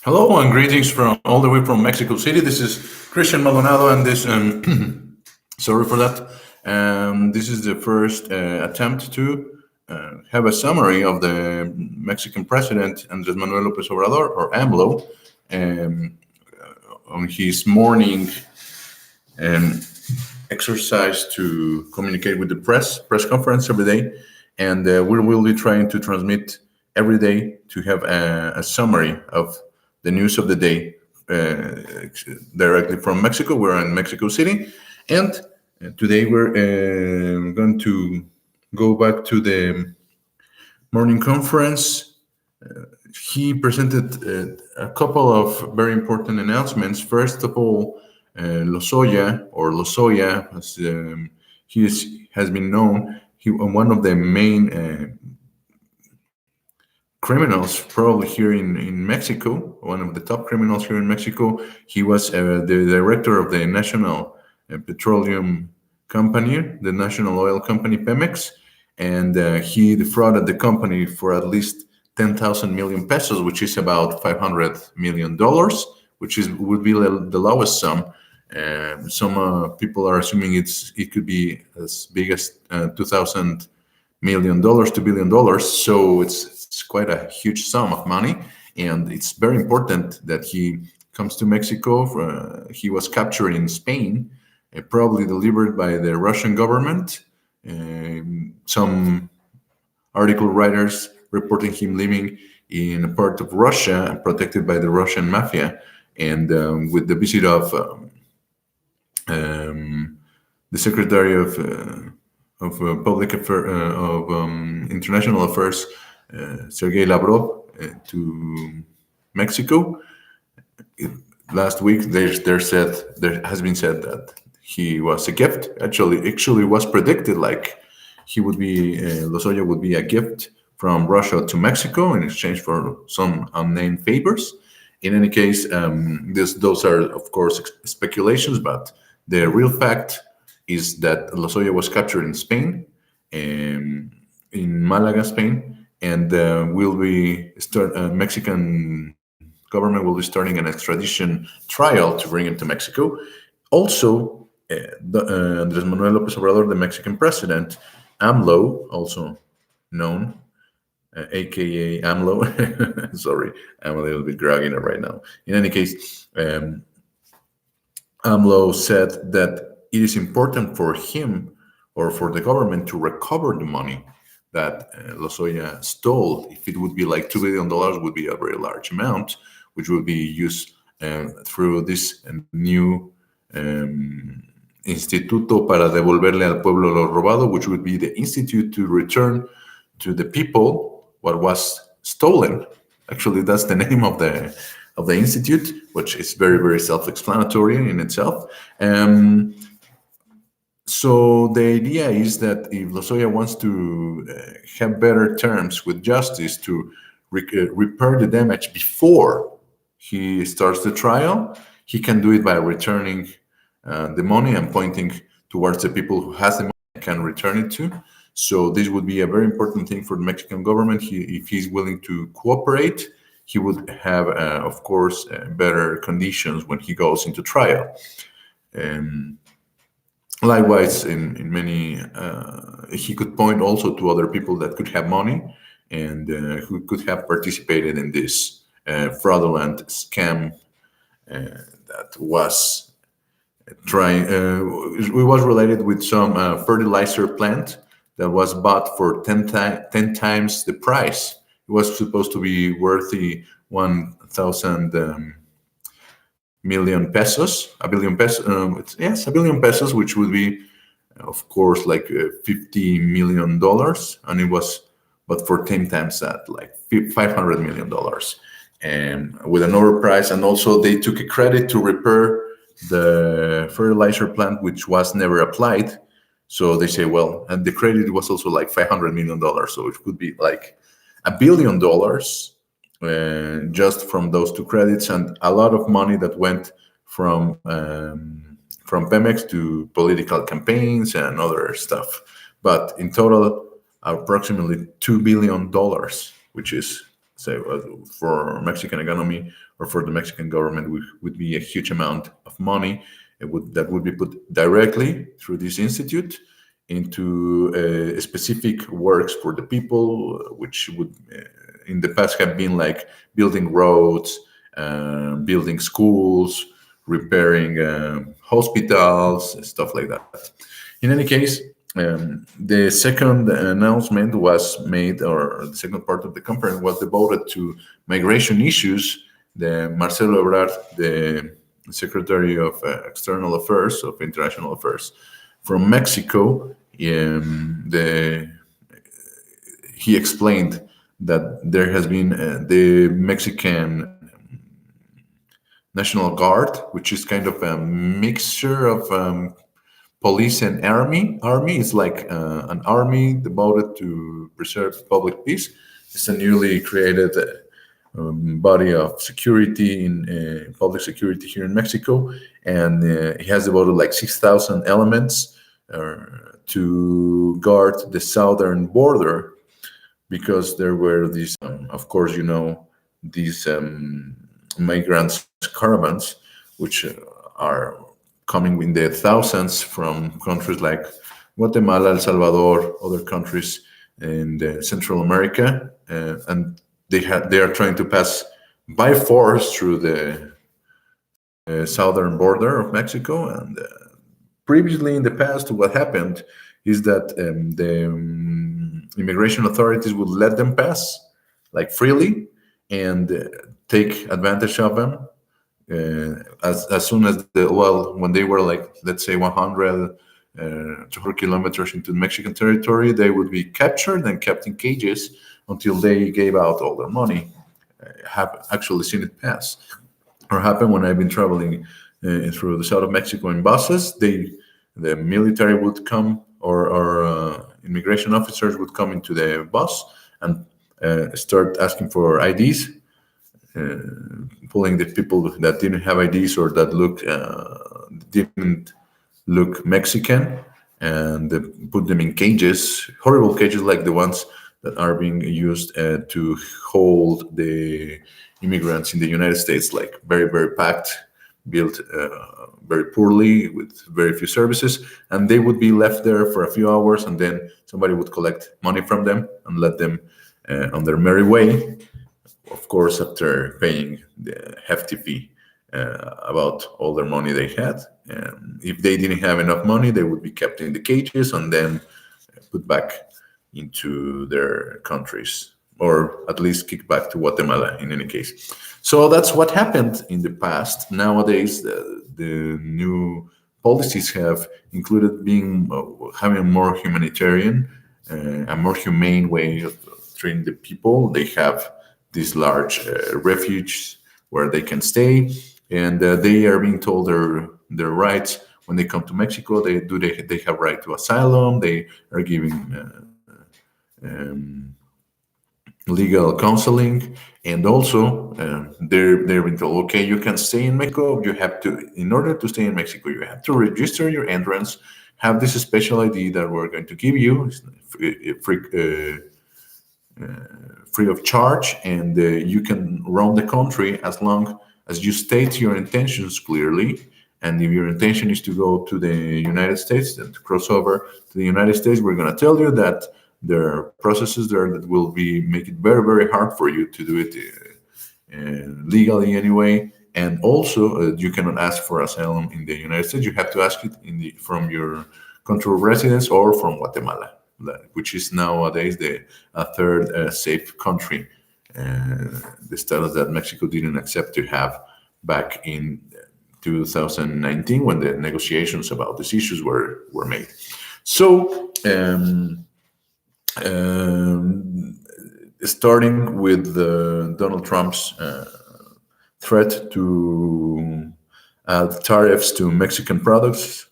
Hello and greetings from all the way from Mexico City. This is Christian Maldonado, and this sorry for that. This is the first attempt to have a summary of the Mexican president Andrés Manuel López Obrador, or AMLO, um, on his morning um, exercise to communicate with the press conference every day, and we will be trying to transmit every day to have a summary of the news of the day directly from Mexico. We're in Mexico City, and today we're going to go back to the morning conference. He presented a couple of very important announcements. First of all, Lozoya, or Lozoya, as has been known, one of the main criminals probably here in Mexico, one of the top criminals here in Mexico. He was the director of the National Petroleum Company, the national oil company PEMEX, and he defrauded the company for at least 10,000 million pesos, which is about $500 million, which would be the lowest sum. Some people are assuming it could be as big as $2,000 million, $2 billion. So it's quite a huge sum of money, and it's very important that he comes to Mexico. He was captured in Spain, probably delivered by the Russian government. Some article writers reporting him living in a part of Russia protected by the Russian mafia, and with the visit of the Secretary of Public Affairs of International Affairs, Sergei Lavrov, to Mexico. Last week, there has been said that he was a gift. Actually, was predicted like he would be Lozoya would be a gift from Russia to Mexico in exchange for some unnamed favors. In any case, those are of course speculations, but the real fact is that Lozoya was captured in Spain, in Malaga, Spain, and Mexican government will be starting an extradition trial to bring him to Mexico. Also, Andrés Manuel López Obrador, the Mexican president, AMLO, also known, aka AMLO. Sorry, I'm a little bit groggy right now. In any case, AMLO said that it is important for him or for the government to recover the money that Lozoya stole. If it would be like $2 billion, would be a very large amount, which would be used through this new Instituto para devolverle al pueblo lo robado, which would be the institute to return to the people what was stolen. Actually, that's the name of the institute, which is very, very self-explanatory in itself. So the idea is that if Lozoya wants to have better terms with justice to repair the damage before he starts the trial, he can do it by returning the money and pointing towards the people who has the money and can return it to. So this would be a very important thing for the Mexican government. If he's willing to cooperate, he would have, of course, better conditions when he goes into trial. Likewise, in many, he could point also to other people that could have money and who could have participated in this fraudulent scam that was it was related with some fertilizer plant that was bought for 10 times the price. It was supposed to be worthy 1,000 million pesos, a billion pesos. Yes, a billion pesos, which would be, of course, like $50 million, and it was, but for 10 times that, like $500 million, and with an overprice. And also, they took a credit to repair the fertilizer plant, which was never applied. So they say, well, and the credit was also like $500 million, so it could be like $1 billion just from those two credits, and a lot of money that went from Pemex to political campaigns and other stuff. But in total, approximately $2 billion, which is So for Mexican economy or for the Mexican government would be a huge amount of money. That would be put directly through this institute into specific works for the people, which would in the past have been like building roads, building schools, repairing hospitals, stuff like that. In any case, the second announcement was made, or the second part of the conference was devoted to migration issues. The Marcelo Ebrard, the Secretary of External Affairs, of International Affairs from Mexico, he explained that there has been the Mexican National Guard, which is kind of a mixture of police and army. Army is like an army devoted to preserve public peace. It's a newly created body of security in public security here in Mexico, and it has devoted like 6,000 elements to guard the southern border, because there were these, of course, these migrants caravans, which are coming in the thousands from countries like Guatemala, El Salvador, other countries in Central America, and they are trying to pass by force through the southern border of Mexico. And previously, in the past, what happened is that the immigration authorities would let them pass, like freely, and take advantage of them. As soon as when they were like, let's say 100 200 kilometers into Mexican territory, they would be captured and kept in cages until they gave out all their money. Have actually seen it pass or happen when I've been traveling through the south of Mexico in buses. The military would come, or immigration officers would come into the bus and start asking for IDs, pulling the people that didn't have IDs or that didn't look Mexican, and put them in cages, horrible cages like the ones that are being used to hold the immigrants in the United States, like very, very packed, built very poorly with very few services. And they would be left there for a few hours, and then somebody would collect money from them and let them on their merry way, of course, after paying the hefty fee about all their money they had. And if they didn't have enough money, they would be kept in the cages and then put back into their countries, or at least kicked back to Guatemala in any case. So that's what happened in the past. Nowadays, the new policies have included having a more humanitarian, a more humane way of treating the people. They have these large refuges where they can stay, and they are being told their rights when they come to Mexico. They have right to asylum. They are giving legal counseling, and also they're being told, okay, you can stay in Mexico. You have to, in order to stay in Mexico, you have to register your entrance, have this special ID that we're going to give you, free of charge, and you can roam the country as long as you state your intentions clearly. And if your intention is to go to the United States and to cross over to the United States, we're going to tell you that there are processes there that will make it very, very hard for you to do it legally anyway. And also, you cannot ask for asylum in the United States. You have to ask it from your country of residence or from Guatemala, which is nowadays the third safe country. The status that Mexico didn't accept to have back in 2019 when the negotiations about these issues were made. So, starting with Donald Trump's threat to add tariffs to Mexican products,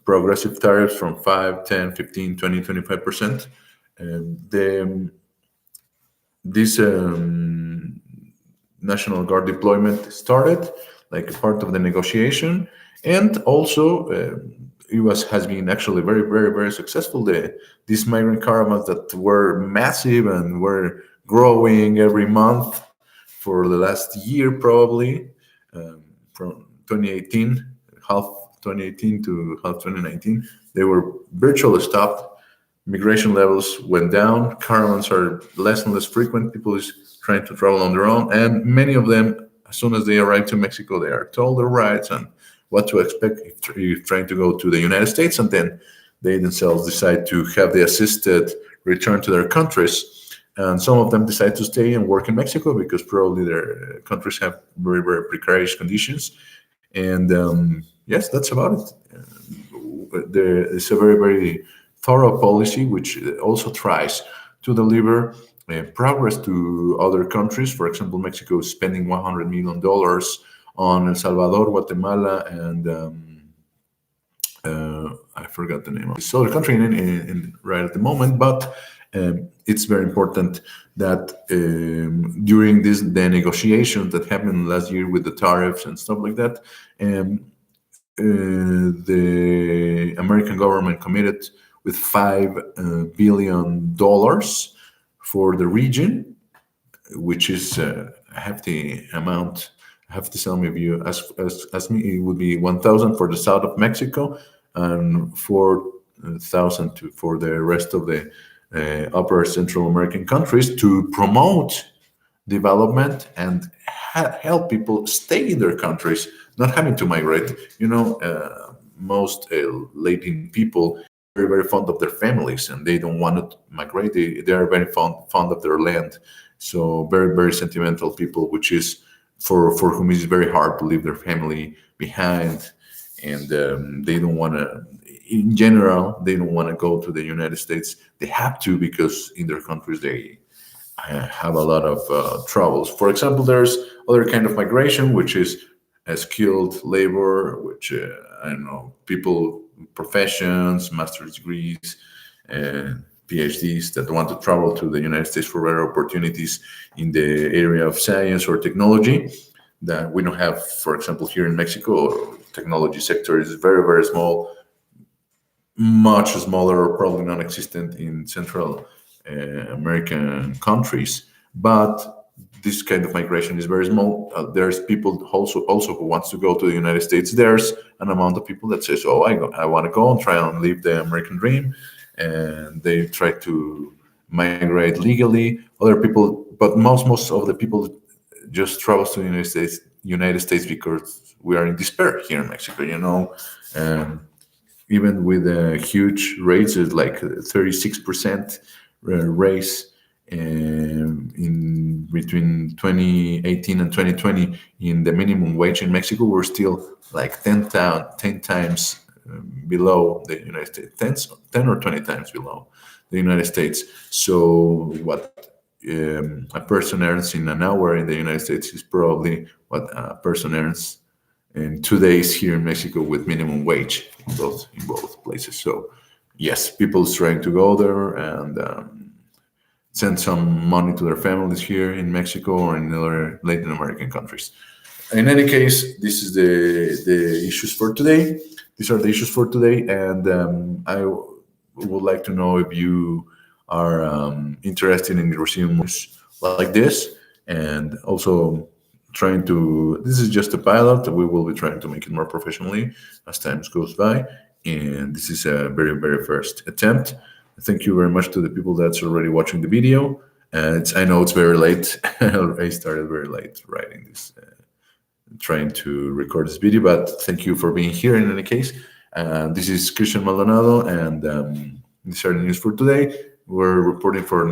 progressive tariffs from 5, 10, 15, 20, 25%. This National Guard deployment started like a part of the negotiation, and also has been actually very, very, very successful. These migrant caravans that were massive and were growing every month for the last year, probably from 2018, half 2018 to half 2019. They were virtually stopped. Migration levels went down. Caravans are less and less frequent. People is trying to travel on their own, and many of them, as soon as they arrive to Mexico, they are told their rights and what to expect if you're trying to go to the United States, and then they themselves decide to have the assisted return to their countries. And some of them decide to stay and work in Mexico because probably their countries have very, very precarious conditions. And yes, that's about it. There is a very, very thorough policy which also tries to deliver progress to other countries. For example, Mexico is spending $100 million on El Salvador, Guatemala, and I forgot the name of this other country right at the moment, but it's very important that during the negotiations that happened last year with the tariffs and stuff like that, the American government committed with $5 billion for the region, which is a hefty amount. Hefty some of you as me, it would be 1,000 for the south of Mexico and 4,000 for the rest of the upper Central American countries to promote development and help people stay in their countries, not having to migrate. Most Latin people are very, very fond of their families and they don't want to migrate. They are very fond of their land. So very, very sentimental people, which is for whom it's very hard to leave their family behind. And they don't want to, in general, they don't want to go to the United States. They have to because in their countries they have a lot of troubles. For example, there's other kind of migration, which is skilled labor, which I don't know, people, professions, master's degrees, PhDs that want to travel to the United States for better opportunities in the area of science or technology that we don't have. For example, here in Mexico, technology sector is very, very small, much smaller or probably non-existent in Central American countries. But this kind of migration is very small. There's people also who wants to go to the United States. There's an amount of people that says, "Oh, I want to go and try and live the American dream," and they try to migrate legally. Other people, but most of the people just travels to the United States because we are in despair here in Mexico. Even with huge raises like 36% raise in between 2018 and 2020 in the minimum wage in Mexico, we're still like 10 times below the United States, 10 or 20 times below the United States. So what a person earns in an hour in the United States is probably what a person earns in 2 days here in Mexico with minimum wage in both places. So yes, people's trying to go there and send some money to their families here in Mexico or in other Latin American countries. In any case, this is the issues for today. These are the issues for today, and I would like to know if you are interested in receiving news like this, and also trying to. This is just a pilot. We will be trying to make it more professionally as time goes by, and this is a very, very first attempt. Thank you very much to the people that's already watching the video. I know it's very late. I started very late writing this, trying to record this video, but thank you for being here in any case. This is Christian Maldonado, and these are the news for today. We're reporting for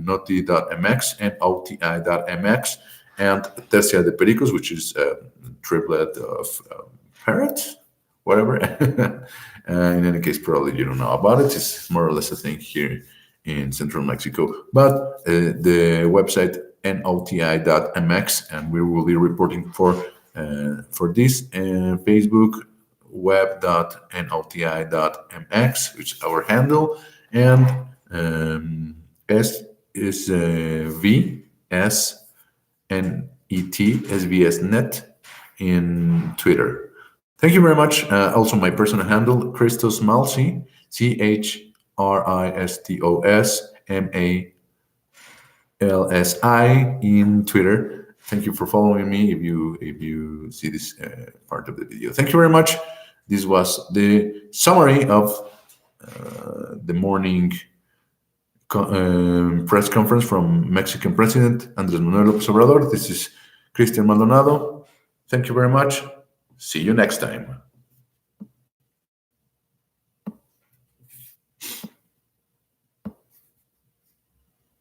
noti.mx and oti.mx and Tercia de Pericos, which is a triplet of parrots, whatever. In any case, probably you don't know about it. It's more or less a thing here in Central Mexico. But the website noti.mx, and we will be reporting for this, and Facebook web.noti.mx, which is our handle, and S is VSNet in Twitter. Thank you very much. Also, my personal handle, Christos Malsi, CHRISTOS LSI in Twitter. Thank you for following me. If you see this part of the video, thank you very much. This was the summary of the morning press conference from Mexican President Andrés Manuel López Obrador. This is Cristian Maldonado. Thank you very much. See you next time.